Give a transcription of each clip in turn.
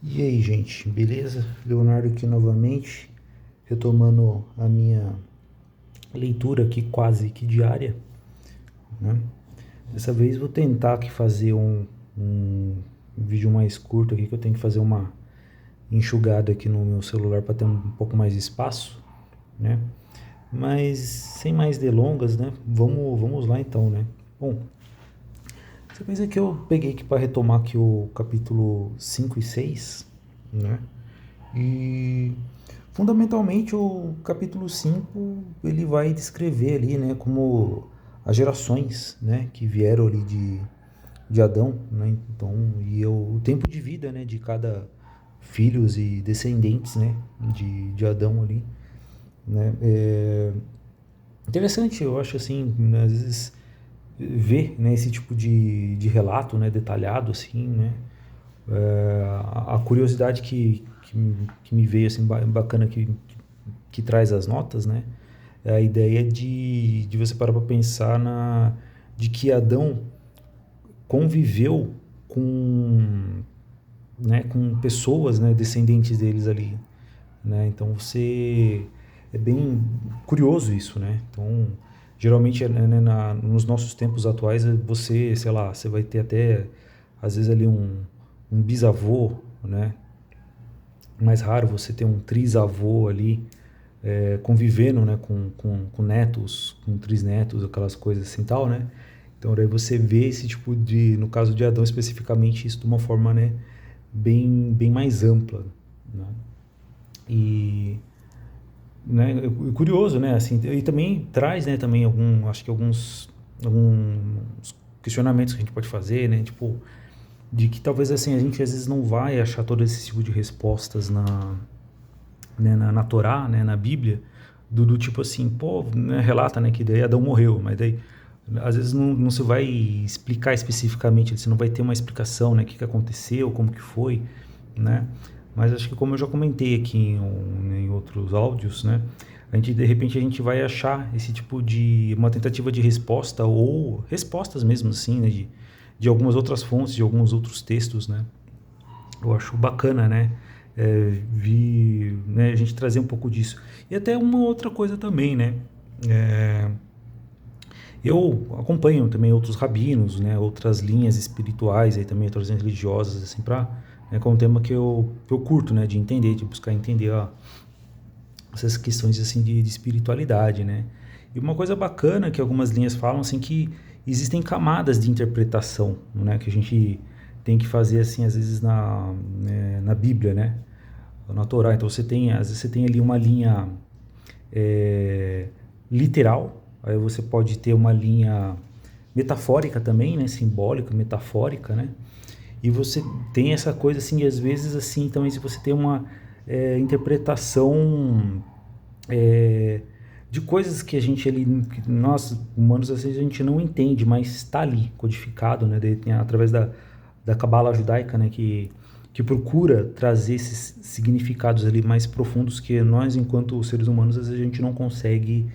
E aí, gente, beleza? Leonardo aqui novamente, retomando a minha leitura aqui quase que diária, né? Dessa vez vou tentar aqui fazer um vídeo mais curto aqui, que eu tenho que fazer uma enxugada aqui no meu celular para ter um pouco mais de espaço, né? Mas sem mais delongas, né? Vamos lá então, né? Bom, dessa vez aqui eu peguei aqui para retomar aqui o capítulo 5 e 6, né? E fundamentalmente o capítulo 5 ele vai descrever ali, né, como as gerações, né, que vieram ali de Adão, né, então, e o tempo de vida, né, de cada filhos e descendentes, né, de Adão ali, né, interessante, eu acho assim, né, às vezes ver, né, esse tipo de relato, né, detalhado assim, né, a curiosidade que me veio assim bacana que traz as notas, né? É a ideia de você parar para pensar de que Adão conviveu com, né, com pessoas, né, descendentes deles ali, né? Então você é bem curioso isso, né? Então geralmente né, nos nossos tempos atuais você, sei lá, você vai ter até às vezes ali um bisavô, né? Mais raro você ter um trisavô ali convivendo, né, com netos, com trisnetos, aquelas coisas assim tal, né? Então daí você vê esse tipo no caso de Adão especificamente, isso de uma forma, né, bem mais ampla, né? E, né, curioso, né, assim, e também traz, né, também acho que alguns questionamentos que a gente pode fazer, né, tipo, de que talvez assim a gente às vezes não vai achar todo esse tipo de respostas na Torá, né, na Bíblia, do tipo assim, pô, né, relata, né, que daí Adão morreu, mas daí às vezes não se vai explicar especificamente, você não vai ter uma explicação, né, o que aconteceu, como que foi, né, mas acho que como eu já comentei aqui em outros áudios, né, de repente a gente vai achar esse tipo de uma tentativa de resposta ou respostas mesmo assim, né, de algumas outras fontes, de alguns outros textos, né, eu acho bacana, né? Né, a gente trazer um pouco disso. E até uma outra coisa também, né? É, eu acompanho também outros rabinos, né? Outras linhas espirituais, aí também outras linhas religiosas, assim, né, com um tema que eu curto, né? De entender, de buscar entender essas questões assim de espiritualidade, né? E uma coisa bacana que algumas linhas falam assim que existem camadas de interpretação, né? Que a gente tem que fazer assim às vezes na Bíblia, né? Na Torá. Então às vezes você tem ali uma linha é, literal, aí você pode ter uma linha metafórica também, né? Simbólica, metafórica, né? E você tem essa coisa assim, às vezes assim também se você tem uma interpretação é, de coisas que a gente ali, que nós humanos às vezes a gente não entende, mas está ali codificado, né, através da cabala judaica, né, que procura trazer esses significados ali mais profundos que nós, enquanto seres humanos, às vezes a gente não consegue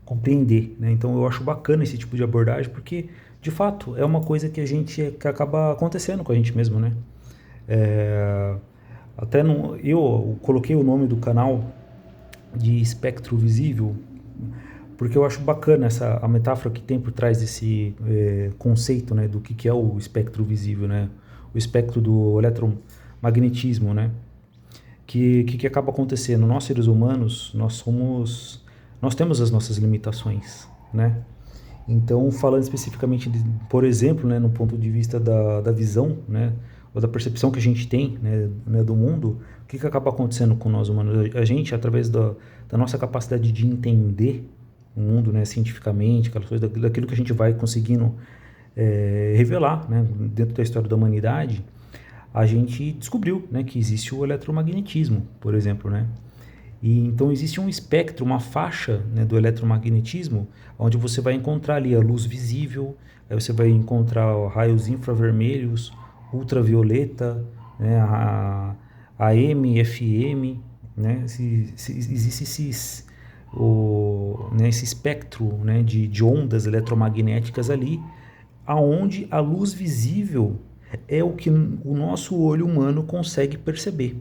compreender, né? Então eu acho bacana esse tipo de abordagem porque, de fato, é uma coisa que acaba acontecendo com a gente mesmo, né? É, até eu coloquei o nome do canal de espectro visível, porque eu acho bacana a metáfora que tem por trás desse conceito, né, do que é o espectro visível, né, o espectro do eletromagnetismo, né, que acaba acontecendo. Nós seres humanos, nós temos as nossas limitações, né. Então, falando especificamente, por exemplo, né, no ponto de vista da visão, né, ou da percepção que a gente tem, né, do mundo, o que acaba acontecendo com nós humanos? A gente, através da nossa capacidade de entender o mundo, né, cientificamente, aquelas coisas, daquilo que a gente vai conseguindo revelar, né, dentro da história da humanidade, a gente descobriu, né, que existe o eletromagnetismo, por exemplo, né? E então existe um espectro, uma faixa, né, do eletromagnetismo, onde você vai encontrar ali a luz visível, aí você vai encontrar raios infravermelhos, ultravioleta, né, a M, FM, né, existe né, esse espectro, né, de ondas eletromagnéticas ali, aonde a luz visível é o que o nosso olho humano consegue perceber.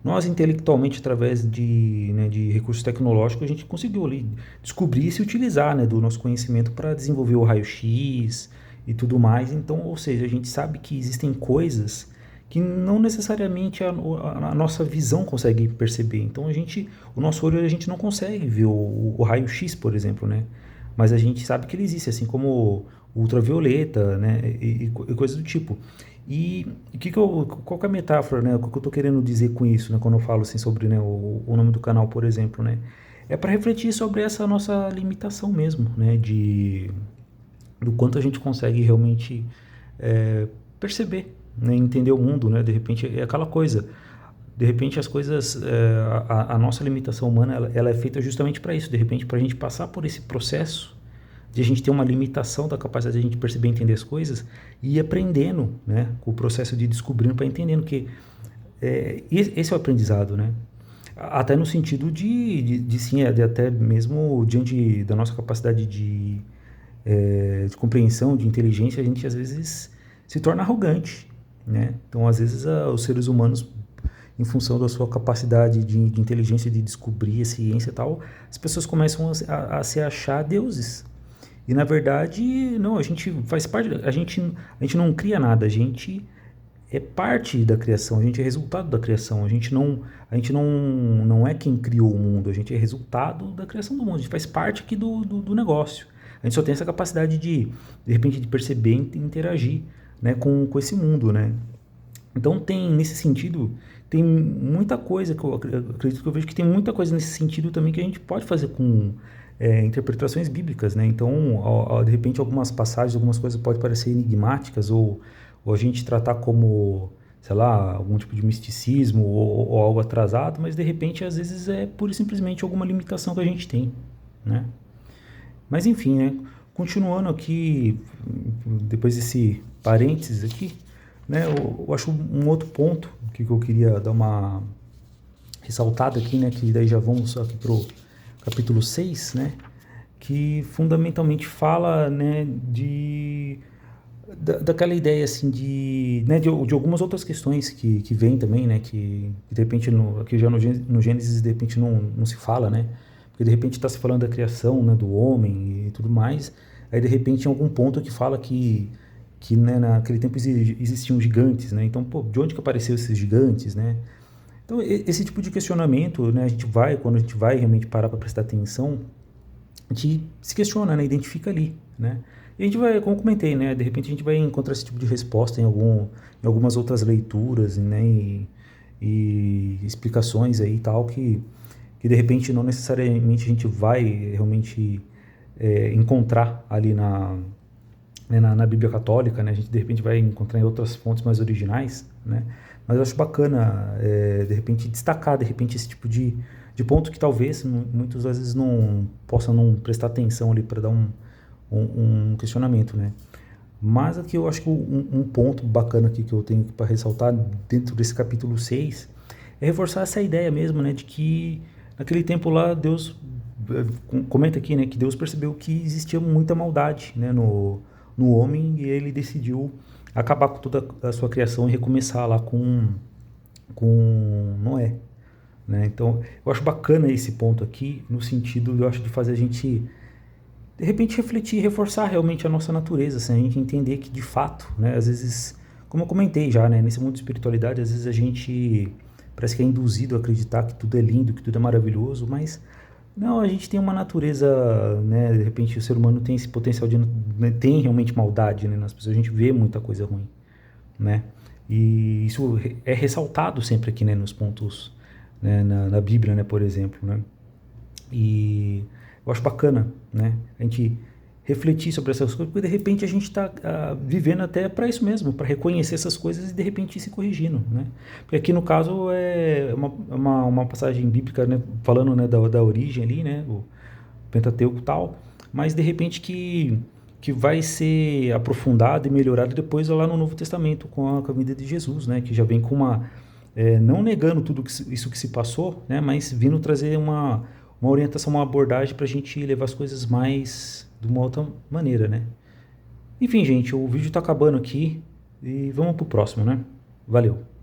Nós, intelectualmente, através de recursos tecnológicos, a gente conseguiu ali descobrir e se utilizar, né, do nosso conhecimento para desenvolver o raio-x e tudo mais. Então, ou seja, a gente sabe que existem coisas que não necessariamente a nossa visão consegue perceber. Então, o nosso olho, a gente não consegue ver o raio-x, por exemplo, né? Mas a gente sabe que ele existe, assim como o ultravioleta, né, e coisas do tipo. E qual que é a metáfora, né? O que eu estou querendo dizer com isso, né? Quando eu falo assim sobre, né, o nome do canal, por exemplo, né? É para refletir sobre essa nossa limitação mesmo, né? Do quanto a gente consegue realmente perceber, né? Entender o mundo, né? De repente é aquela coisa. De repente as coisas, a nossa limitação humana, ela é feita justamente para isso. De repente para a gente passar por esse processo de a gente ter uma limitação da capacidade de a gente perceber e entender as coisas e ir aprendendo, né, com o processo de descobrindo para entendendo que esse é o aprendizado, né? Até no sentido de sim, de até mesmo diante da nossa capacidade de compreensão, de inteligência, a gente às vezes se torna arrogante, né? Então, às vezes, os seres humanos, em função da sua capacidade de inteligência, de descobrir a ciência e tal, as pessoas começam a se achar deuses. E na verdade, não, a gente faz parte, a gente não cria nada, a gente é parte da criação, a gente é resultado da criação, a gente não é quem criou o mundo, a gente é resultado da criação do mundo, a gente faz parte aqui do negócio. A gente só tem essa capacidade de repente, de perceber e interagir, né, com esse mundo, né? Então nesse sentido, tem muita coisa que eu acredito que eu vejo que tem muita coisa nesse sentido também que a gente pode fazer com interpretações bíblicas, né? Então, de repente, algumas passagens, algumas coisas podem parecer enigmáticas ou a gente tratar como, sei lá, algum tipo de misticismo ou algo atrasado, mas de repente, às vezes, é pura e simplesmente alguma limitação que a gente tem, né? Mas enfim, né? Continuando aqui, depois desse parênteses aqui, né? Eu acho um outro ponto que eu queria dar uma ressaltada aqui, né? Que daí já vamos aqui pro capítulo 6, né? Que fundamentalmente fala, né, daquela ideia assim de algumas outras questões que vêm também, né, que de repente aqui já no Gênesis de repente não se fala, né, porque de repente está se falando da criação, né, do homem e tudo mais, aí de repente em algum ponto que fala que né, naquele tempo existiam gigantes, né, então pô, de onde que apareceram esses gigantes, né? Então esse tipo de questionamento, né, quando a gente vai realmente parar para prestar atenção, a gente se questiona, né, identifica ali, né? E a gente vai, como eu comentei, né, de repente a gente vai encontrar esse tipo de resposta em algumas outras leituras, né, e explicações aí e tal, que de repente não necessariamente a gente vai realmente encontrar ali na Bíblia Católica, né, a gente de repente vai encontrar em outras fontes mais originais, né, mas eu acho bacana, de repente, destacar, de repente, esse tipo de ponto que talvez muitas vezes não possa não prestar atenção ali para dar um questionamento, né? Mas aqui eu acho que um ponto bacana aqui que eu tenho para ressaltar dentro desse capítulo 6 é reforçar essa ideia mesmo, né? De que naquele tempo lá Deus, comenta aqui, né? Que Deus percebeu que existia muita maldade, né? No homem e ele decidiu acabar com toda a sua criação e recomeçar lá com Noé, né? Então, eu acho bacana esse ponto aqui, no sentido, eu acho, de fazer a gente, de repente, refletir, reforçar realmente a nossa natureza, assim, a gente entender que, de fato, né, às vezes, como eu comentei já, né, nesse mundo de espiritualidade, às vezes a gente parece que é induzido a acreditar que tudo é lindo, que tudo é maravilhoso, mas não, a gente tem uma natureza, né, de repente o ser humano tem esse potencial né, tem realmente maldade, né, nas pessoas, a gente vê muita coisa ruim, né, e isso é ressaltado sempre aqui, né, nos pontos, né, na Bíblia, né, por exemplo, né, e eu acho bacana, né, a gente refletir sobre essas coisas, porque de repente a gente está vivendo até para isso mesmo, para reconhecer essas coisas e de repente ir se corrigindo, né? Porque aqui no caso é uma passagem bíblica, né, falando, né, da origem ali, né, o Pentateuco e tal, mas de repente que vai ser aprofundado e melhorado depois lá no Novo Testamento com a vinda de Jesus, né, que já vem com não negando tudo isso que se passou, né, mas vindo trazer uma orientação, uma abordagem para a gente levar as coisas mais de uma outra maneira, né? Enfim, gente, o vídeo tá acabando aqui, E vamos pro próximo, né? Valeu!